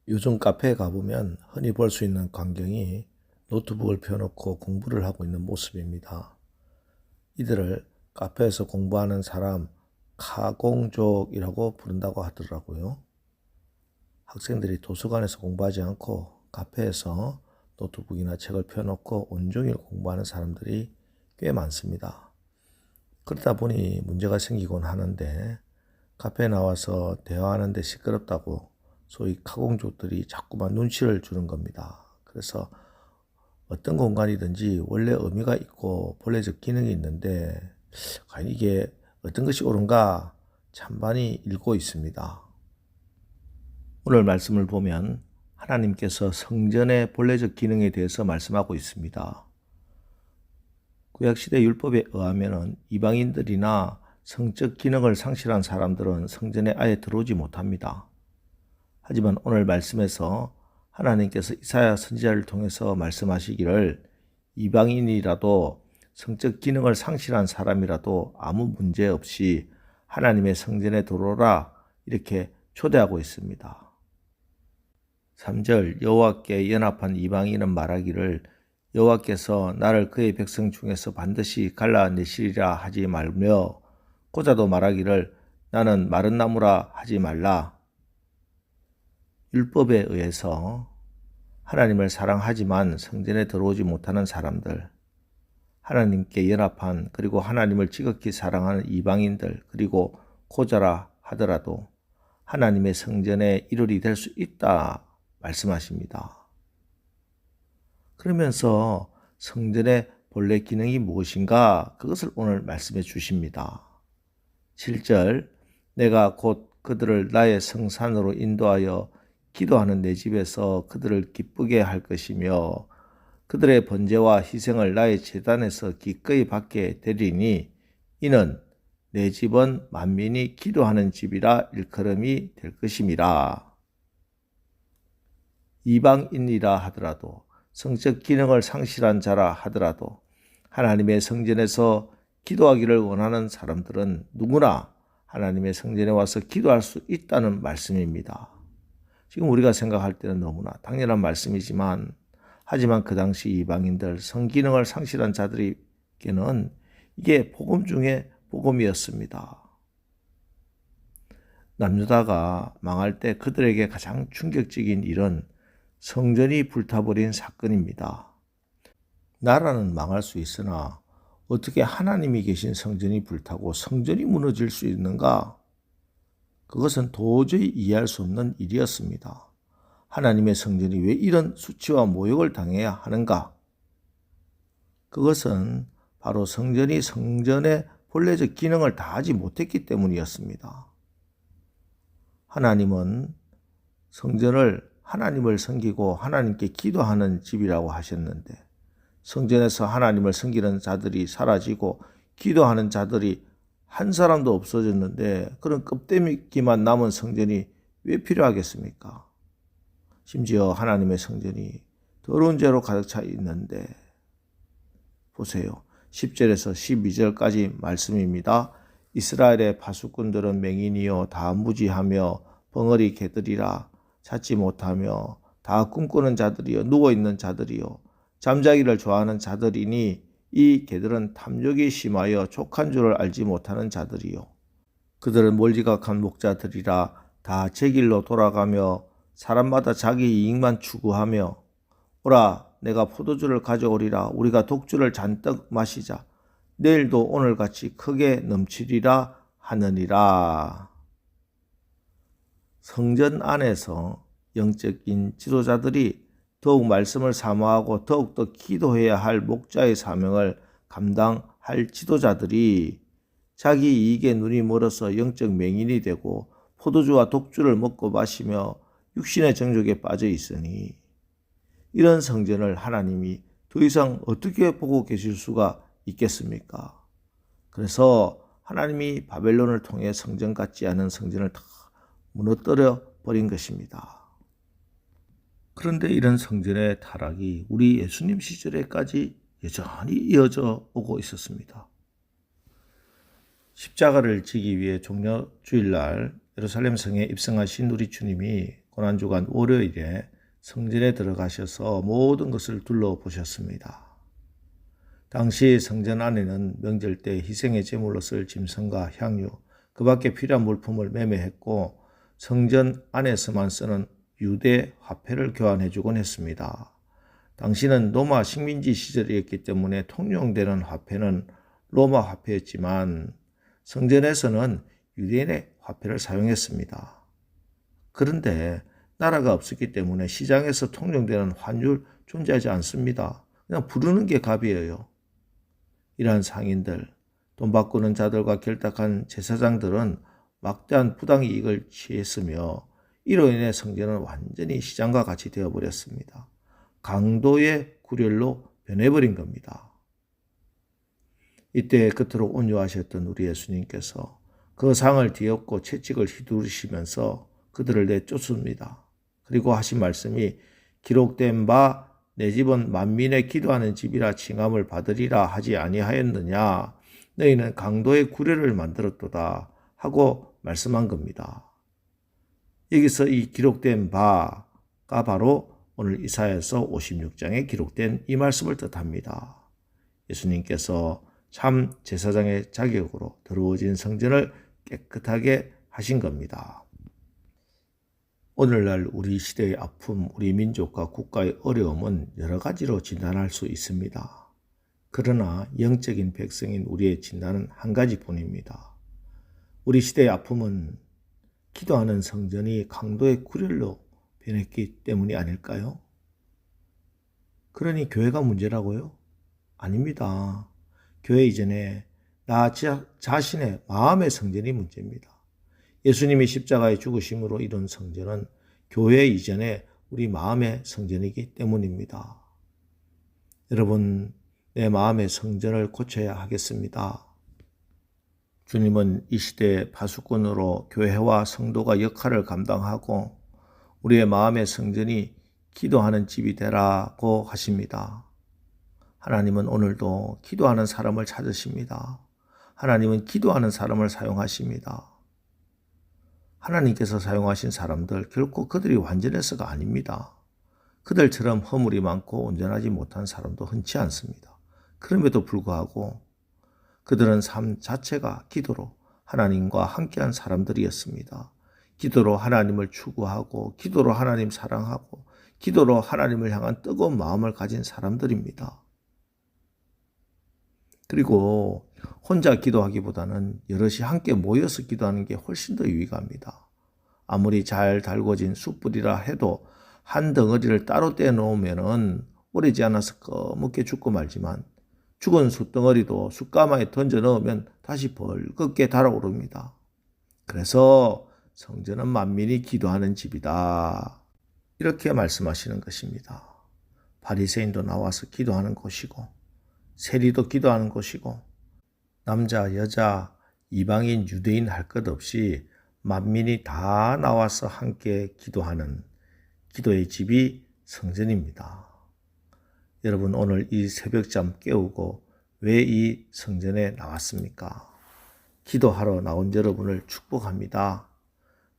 요즘 카페에 가보면 흔히 볼 수 있는 광경이 노트북을 펴놓고 공부를 하고 있는 모습입니다. 이들을 카페에서 공부하는 사람 카공족이라고 부른다고 하더라고요. 학생들이 도서관에서 공부하지 않고 카페에서 노트북이나 책을 펴놓고 온종일 공부하는 사람들이 꽤 많습니다. 그러다 보니 문제가 생기곤 하는데 카페에 나와서 대화하는데 시끄럽다고 소위 카공족들이 자꾸만 눈치를 주는 겁니다. 그래서 어떤 공간이든지 원래 의미가 있고 본래적 기능이 있는데 과연 이게 어떤 것이 옳은가 찬반이 일고 있습니다. 오늘 말씀을 보면 하나님께서 성전의 본래적 기능에 대해서 말씀하고 있습니다. 구약시대 율법에 의하면 이방인들이나 성적 기능을 상실한 사람들은 성전에 아예 들어오지 못합니다. 하지만 오늘 말씀에서 하나님께서 이사야 선지자를 통해서 말씀하시기를 이방인이라도 성적 기능을 상실한 사람이라도 아무 문제 없이 하나님의 성전에 들어오라 이렇게 초대하고 있습니다. 3절 여호와께 연합한 이방인은 말하기를 여호와께서 나를 그의 백성 중에서 반드시 갈라내시리라 하지 말며 고자도 말하기를 나는 마른 나무라 하지 말라. 율법에 의해서 하나님을 사랑하지만 성전에 들어오지 못하는 사람들, 하나님께 연합한 그리고 하나님을 지극히 사랑하는 이방인들, 그리고 고자라 하더라도 하나님의 성전의 일원이 될 수 있다 말씀하십니다. 그러면서 성전의 본래 기능이 무엇인가 그것을 오늘 말씀해 주십니다. 7절 내가 곧 그들을 나의 성산으로 인도하여 기도하는 내 집에서 그들을 기쁘게 할 것이며 그들의 번제와 희생을 나의 제단에서 기꺼이 받게 되리니 이는 내 집은 만민이 기도하는 집이라 일컬음이 될 것임이라. 이방인이라 하더라도 성적 기능을 상실한 자라 하더라도 하나님의 성전에서 기도하기를 원하는 사람들은 누구나 하나님의 성전에 와서 기도할 수 있다는 말씀입니다. 지금 우리가 생각할 때는 너무나 당연한 말씀이지만 하지만 그 당시 이방인들 성기능을 상실한 자들에게는 이게 복음 중에 복음이었습니다. 남유다가 망할 때 그들에게 가장 충격적인 일은 성전이 불타버린 사건입니다. 나라는 망할 수 있으나 어떻게 하나님이 계신 성전이 불타고 성전이 무너질 수 있는가? 그것은 도저히 이해할 수 없는 일이었습니다. 하나님의 성전이 왜 이런 수치와 모욕을 당해야 하는가? 그것은 바로 성전이 성전의 본래적 기능을 다하지 못했기 때문이었습니다. 하나님은 성전을 하나님을 섬기고 하나님께 기도하는 집이라고 하셨는데 성전에서 하나님을 섬기는 자들이 사라지고 기도하는 자들이 한 사람도 없어졌는데 그런 껍데기만 남은 성전이 왜 필요하겠습니까? 심지어 하나님의 성전이 더러운 죄로 가득 차 있는데 보세요. 10절에서 12절까지 말씀입니다. 이스라엘의 파수꾼들은 맹인이요 다 무지하며 벙어리 개들이라 찾지 못하며 다 꿈꾸는 자들이요 누워있는 자들이요 잠자기를 좋아하는 자들이니 이 개들은 탐욕이 심하여 족한 줄을 알지 못하는 자들이요 그들은 몰지각한 목자들이라 다 제 길로 돌아가며 사람마다 자기 이익만 추구하며 오라 내가 포도주를 가져오리라 우리가 독주를 잔뜩 마시자 내일도 오늘같이 크게 넘치리라 하느니라. 성전 안에서 영적인 지도자들이 더욱 말씀을 사모하고 더욱더 기도해야 할 목자의 사명을 감당할 지도자들이 자기 이익에 눈이 멀어서 영적 맹인이 되고 포도주와 독주를 먹고 마시며 육신의 정욕에 빠져 있으니 이런 성전을 하나님이 더 이상 어떻게 보고 계실 수가 있겠습니까? 그래서 하나님이 바벨론을 통해 성전 같지 않은 성전을 다 무너뜨려 버린 것입니다. 그런데 이런 성전의 타락이 우리 예수님 시절에까지 여전히 이어져 오고 있었습니다. 십자가를 지기 위해 종려주일날 예루살렘 성에 입성하신 우리 주님이 고난주간 월요일에 성전에 들어가셔서 모든 것을 둘러보셨습니다. 당시 성전 안에는 명절 때 희생의 제물로 쓸 짐승과 향유, 그 밖에 필요한 물품을 매매했고 성전 안에서만 쓰는 유대 화폐를 교환해 주곤 했습니다. 당시는 로마 식민지 시절이었기 때문에 통용되는 화폐는 로마 화폐였지만 성전에서는 유대인의 화폐를 사용했습니다. 그런데 나라가 없었기 때문에 시장에서 통용되는 환율 존재하지 않습니다. 그냥 부르는 게 값이에요. 이러한 상인들, 돈 바꾸는 자들과 결탁한 제사장들은 막대한 부당이익을 취했으며 이로 인해 성전은 완전히 시장과 같이 되어버렸습니다. 강도의 구렬로 변해버린 겁니다. 이때 그토록 온유하셨던 우리 예수님께서 그 상을 뒤엎고 채찍을 휘두르시면서 그들을 내쫓습니다. 그리고 하신 말씀이 기록된 바 내 집은 만민의 기도하는 집이라 칭함을 받으리라 하지 아니하였느냐. 너희는 강도의 구례를 만들었도다 하고 말씀한 겁니다. 여기서 이 기록된 바가 바로 오늘 이사야서 56장에 기록된 이 말씀을 뜻합니다. 예수님께서 참 제사장의 자격으로 더러워진 성전을 깨끗하게 하신 겁니다. 오늘날 우리 시대의 아픔, 우리 민족과 국가의 어려움은 여러 가지로 진단할 수 있습니다. 그러나 영적인 백성인 우리의 진단은 한 가지뿐입니다. 우리 시대의 아픔은 기도하는 성전이 강도의 구렬로 변했기 때문이 아닐까요? 그러니 교회가 문제라고요? 아닙니다. 교회 이전에 나 자신의 마음의 성전이 문제입니다. 예수님이 십자가의 죽으심으로 이룬 성전은 교회 이전에 우리 마음의 성전이기 때문입니다. 여러분, 내 마음의 성전을 고쳐야 하겠습니다. 주님은 이 시대의 파수꾼으로 교회와 성도가 역할을 감당하고 우리의 마음의 성전이 기도하는 집이 되라고 하십니다. 하나님은 오늘도 기도하는 사람을 찾으십니다. 하나님은 기도하는 사람을 사용하십니다. 하나님께서 사용하신 사람들 결코 그들이 완전해서가 아닙니다. 그들처럼 허물이 많고 온전하지 못한 사람도 흔치 않습니다. 그럼에도 불구하고 그들은 삶 자체가 기도로 하나님과 함께한 사람들이었습니다. 기도로 하나님을 추구하고 기도로 하나님 사랑하고 기도로 하나님을 향한 뜨거운 마음을 가진 사람들입니다. 그리고 혼자 기도하기보다는 여럿이 함께 모여서 기도하는 게 훨씬 더 유익합니다. 아무리 잘 달궈진 숯불이라 해도 한 덩어리를 따로 떼놓으면 오래지 않아서 꺼멓게 죽고 말지만 죽은 숯덩어리도 숯가마에 던져 넣으면 다시 벌겋게 달아오릅니다. 그래서 성전은 만민이 기도하는 집이다. 이렇게 말씀하시는 것입니다. 바리새인도 나와서 기도하는 곳이고 세리도 기도하는 곳이고 남자, 여자, 이방인, 유대인 할 것 없이 만민이 다 나와서 함께 기도하는 기도의 집이 성전입니다. 여러분 오늘 이 새벽잠 깨우고 왜 이 성전에 나왔습니까? 기도하러 나온 여러분을 축복합니다.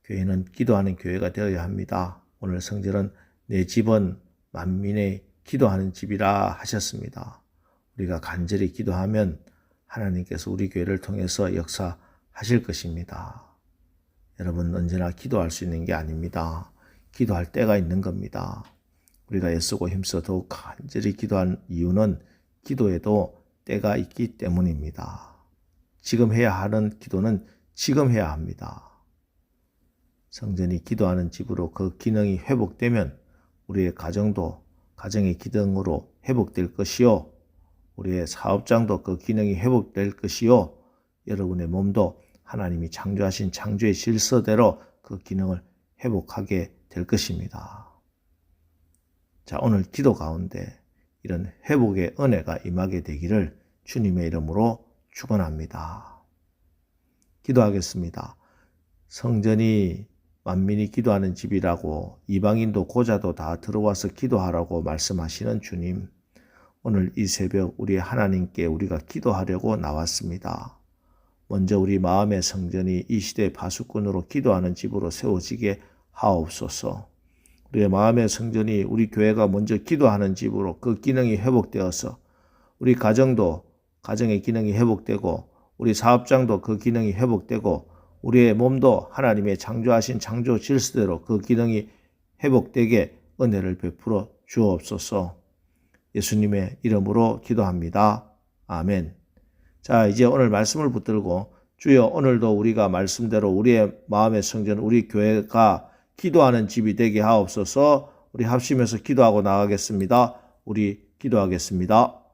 교회는 기도하는 교회가 되어야 합니다. 오늘 성전은 내 집은 만민의 기도하는 집이라 하셨습니다. 우리가 간절히 기도하면 하나님께서 우리 교회를 통해서 역사하실 것입니다. 여러분 언제나 기도할 수 있는 게 아닙니다. 기도할 때가 있는 겁니다. 우리가 애쓰고 힘써 더욱 간절히 기도한 이유는 기도에도 때가 있기 때문입니다. 지금 해야 하는 기도는 지금 해야 합니다. 성전이 기도하는 집으로 그 기능이 회복되면 우리의 가정도 가정의 기능으로 회복될 것이요. 우리의 사업장도 그 기능이 회복될 것이요. 여러분의 몸도 하나님이 창조하신 창조의 질서대로 그 기능을 회복하게 될 것입니다. 자, 오늘 기도 가운데 이런 회복의 은혜가 임하게 되기를 주님의 이름으로 축원합니다. 기도하겠습니다. 성전이 만민이 기도하는 집이라고 이방인도 고자도 다 들어와서 기도하라고 말씀하시는 주님, 오늘 이 새벽 우리 하나님께 우리가 기도하려고 나왔습니다. 먼저 우리 마음의 성전이 이 시대의 파수꾼으로 기도하는 집으로 세워지게 하옵소서. 우리의 마음의 성전이 우리 교회가 먼저 기도하는 집으로 그 기능이 회복되어서 우리 가정도 가정의 기능이 회복되고 우리 사업장도 그 기능이 회복되고 우리의 몸도 하나님의 창조하신 창조 질서대로 그 기능이 회복되게 은혜를 베풀어 주옵소서. 예수님의 이름으로 기도합니다. 아멘. 자, 이제 오늘 말씀을 붙들고 주여 오늘도 우리가 말씀대로 우리의 마음의 성전 우리 교회가 기도하는 집이 되게 하옵소서. 우리 합심해서 기도하고 나가겠습니다. 우리 기도하겠습니다.